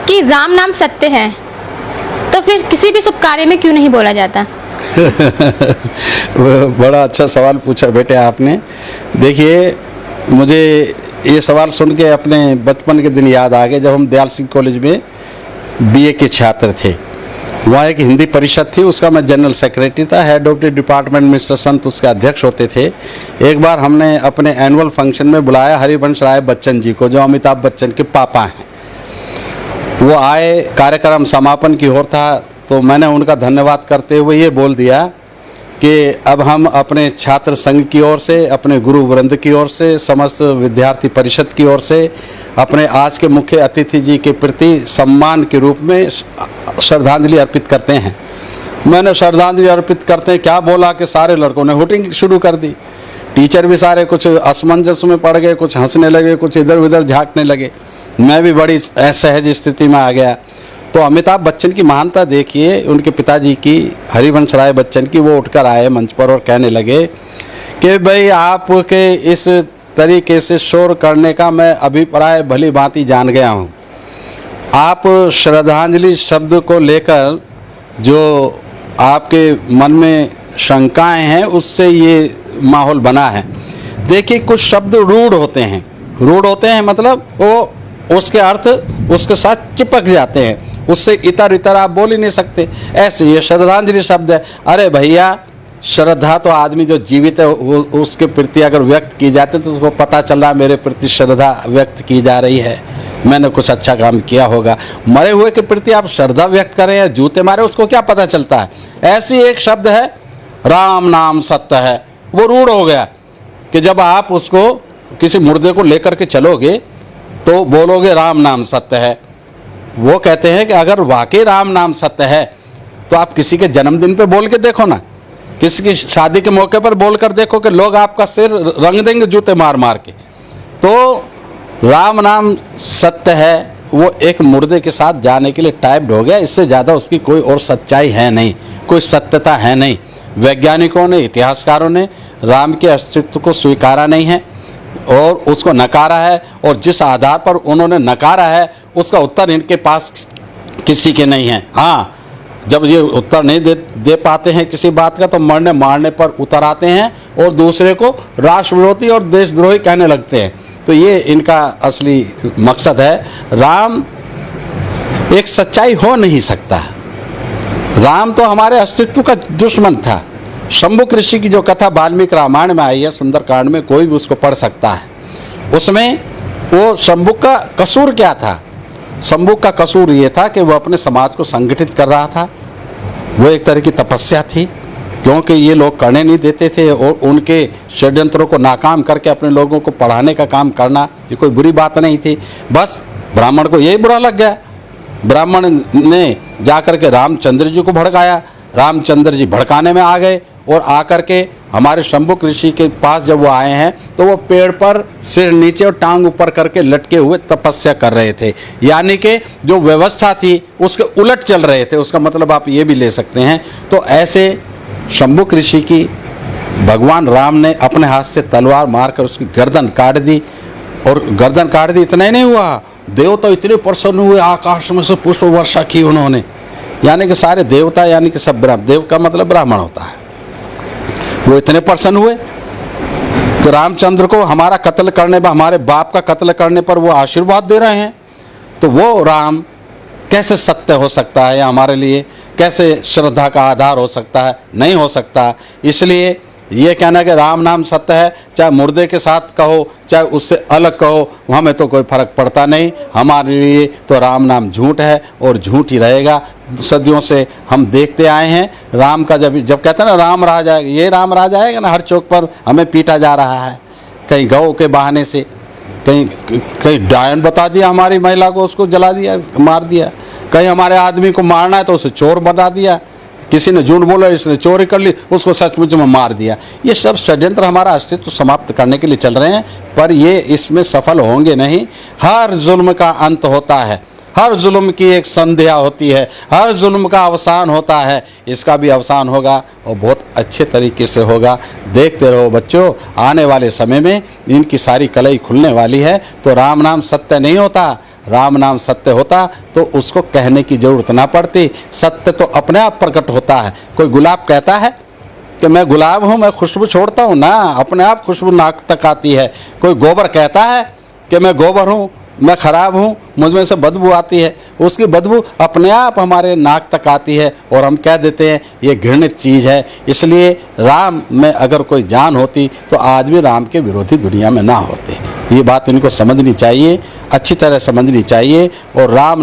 कि राम नाम सत्य है, तो फिर किसी भी शुभ कार्य में क्यों नहीं बोला जाता? बड़ा अच्छा सवाल पूछा बेटे आपने। देखिए, मुझे ये सवाल सुन के अपने बचपन के दिन याद आ गए, जब हम दयाल सिंह कॉलेज में बीए के छात्र थे। वहाँ एक हिंदी परिषद थी, उसका मैं जनरल सेक्रेटरी था। Head of the department mister संत उसके अध्यक्ष होते थे। एक बार हमने अपने एनुअल फंक्शन में बुलाया हरिवंश राय बच्चन जी को, जो अमिताभ बच्चन के पापा हैं। वो आए, कार्यक्रम समापन की ओर था, तो मैंने उनका धन्यवाद करते हुए ये बोल दिया कि अब हम अपने छात्र संघ की ओर से, अपने गुरु वृंद की ओर से, समस्त विद्यार्थी परिषद की ओर से अपने आज के मुख्य अतिथि जी के प्रति सम्मान के रूप में श्रद्धांजलि अर्पित करते हैं। मैंने श्रद्धांजलि अर्पित करते हैं क्या बोला कि सारे लड़कों ने हुटिंग शुरू कर दी। टीचर भी सारे कुछ असमंजस में पड़ गए, कुछ हंसने लगे, कुछ इधर उधर झांकने लगे। मैं भी बड़ी असहज स्थिति में आ गया। तो अमिताभ बच्चन की महानता देखिए, उनके पिताजी की, हरिवंश राय बच्चन की। वो उठकर आए मंच पर और कहने लगे कि भाई आपके इस तरीके से शोर करने का मैं अभिप्राय भली भांति जान गया हूँ। आप श्रद्धांजलि शब्द को लेकर जो आपके मन में शंकाएं हैं, उससे ये माहौल बना है। देखिए, कुछ शब्द रूढ़ होते हैं। रूढ़ होते हैं मतलब वो उसके अर्थ उसके साथ चिपक जाते हैं, उससे इतर इतर आप बोल ही नहीं सकते। ऐसे ये श्रद्धांजलि शब्द है। अरे भैया, श्रद्धा तो आदमी जो जीवित है वो उसके प्रति अगर व्यक्त की जाती तो उसको पता चल रहा मेरे प्रति श्रद्धा व्यक्त की जा रही है, मैंने कुछ अच्छा काम किया होगा। मरे हुए के प्रति आप श्रद्धा व्यक्त करें या जूते मारे, उसको क्या पता चलता है। ऐसी एक शब्द है राम नाम सत्य है। वो रूढ़ हो गया कि जब आप उसको किसी मुर्दे को लेकर के चलोगे तो बोलोगे राम नाम सत्य है। वो कहते हैं कि अगर वाकई राम नाम सत्य है तो आप किसी के जन्मदिन पे बोल के देखो ना, किसी की शादी के मौके पर बोल कर देखो कि लोग आपका सिर रंग देंगे जूते मार मार के। तो राम नाम सत्य है वो एक मुर्दे के साथ जाने के लिए टाइप्ड हो गया। इससे ज़्यादा उसकी कोई और सच्चाई है नहीं, कोई सत्यता है नहीं। वैज्ञानिकों ने, इतिहासकारों ने राम के अस्तित्व को स्वीकारा नहीं है और उसको नकारा है, और जिस आधार पर उन्होंने नकारा है उसका उत्तर इनके पास किसी के नहीं है। हाँ, जब ये उत्तर नहीं दे पाते हैं किसी बात का तो मरने मारने पर उतर आते हैं और दूसरे को राष्ट्रविरोधी और देशद्रोही कहने लगते हैं। तो ये इनका असली मकसद है। राम एक सच्चाई हो नहीं सकता। राम तो हमारे अस्तित्व का दुश्मन था। शंभुक ऋषि की जो कथा वाल्मीकि रामायण में आई है, सुंदरकांड में, कोई भी उसको पढ़ सकता है। उसमें वो शंभुक का कसूर क्या था? शंभुक का कसूर ये था कि वो अपने समाज को संगठित कर रहा था। वो एक तरह की तपस्या थी, क्योंकि ये लोग करने नहीं देते थे और उनके षड्यंत्रों को नाकाम करके अपने लोगों को पढ़ाने का काम करना ये कोई बुरी बात नहीं थी। बस ब्राह्मण को यही बुरा लग गया। ब्राह्मण ने जाकर के रामचंद्र जी को भड़काया। रामचंद्र जी भड़काने में आ गए और आकर के हमारे शंभुक ऋषि के पास जब वो आए हैं तो वो पेड़ पर सिर नीचे और टांग ऊपर करके लटके हुए तपस्या कर रहे थे। यानी कि जो व्यवस्था थी उसके उलट चल रहे थे। उसका मतलब आप ये भी ले सकते हैं। तो ऐसे शंभुक ऋषि की भगवान राम ने अपने हाथ से तलवार मारकर उसकी गर्दन काट दी। और गर्दन काट दी, इतना ही नहीं हुआ, देवता इतने प्रसन्न हुए, आकाश में से पुष्प वर्षा की उन्होंने। यानी कि सारे देवता, यानी कि सब देव का मतलब ब्राह्मण होता है, वो इतने प्रसन्न हुए कि रामचंद्र को हमारा कत्ल करने पर, हमारे बाप का कत्ल करने पर वो आशीर्वाद दे रहे हैं। तो वो राम कैसे सत्य हो सकता है या हमारे लिए कैसे श्रद्धा का आधार हो सकता है? नहीं हो सकता। इसलिए ये कहना कि राम नाम सत्य है, चाहे मुर्दे के साथ कहो चाहे उससे अलग कहो, हमें तो कोई फर्क पड़ता नहीं। हमारे लिए तो राम नाम झूठ है और झूठ ही रहेगा। सदियों से हम देखते आए हैं राम का, जब कहते हैं ना राम राज आएगा, ये राम राज आएगा ना, हर चौक पर हमें पीटा जा रहा है। कहीं गौ के बहाने से, कहीं डायन बता दिया हमारी महिला को, उसको जला दिया, मार दिया। कहीं हमारे आदमी को मारना है तो उसे चोर बता दिया। किसी ने झूठ बोला, इसने चोरी कर ली, उसको सचमुच में मार दिया। ये सब षड्यंत्र हमारा अस्तित्व समाप्त करने के लिए चल रहे हैं, पर ये इसमें सफल होंगे नहीं। हर जुल्म का अंत होता है, हर जुल्म की एक संध्या होती है, हर जुल्म का अवसान होता है। इसका भी अवसान होगा और बहुत अच्छे तरीके से होगा। देखते रहो बच्चों, आने वाले समय में इनकी सारी कलई खुलने वाली है। तो राम नाम सत्य नहीं होता, राम नाम सत्य होता तो उसको कहने की जरूरत ना पड़ती। सत्य तो अपने आप प्रकट होता है। कोई गुलाब कहता है कि मैं गुलाब हूँ, मैं खुशबू छोड़ता हूँ ना, अपने आप खुशबू नाक तक आती है। कोई गोबर कहता है कि मैं गोबर हूँ, मैं खराब हूँ, मुझ में से बदबू आती है, उसकी बदबू अपने आप हमारे नाक तक आती है और हम कह देते हैं ये घृणित चीज़ है। इसलिए राम में अगर कोई जान होती तो आज भी राम के विरोधी दुनिया में ना होते। ये बात इनको समझनी चाहिए, अच्छी तरह समझनी चाहिए। और राम नाम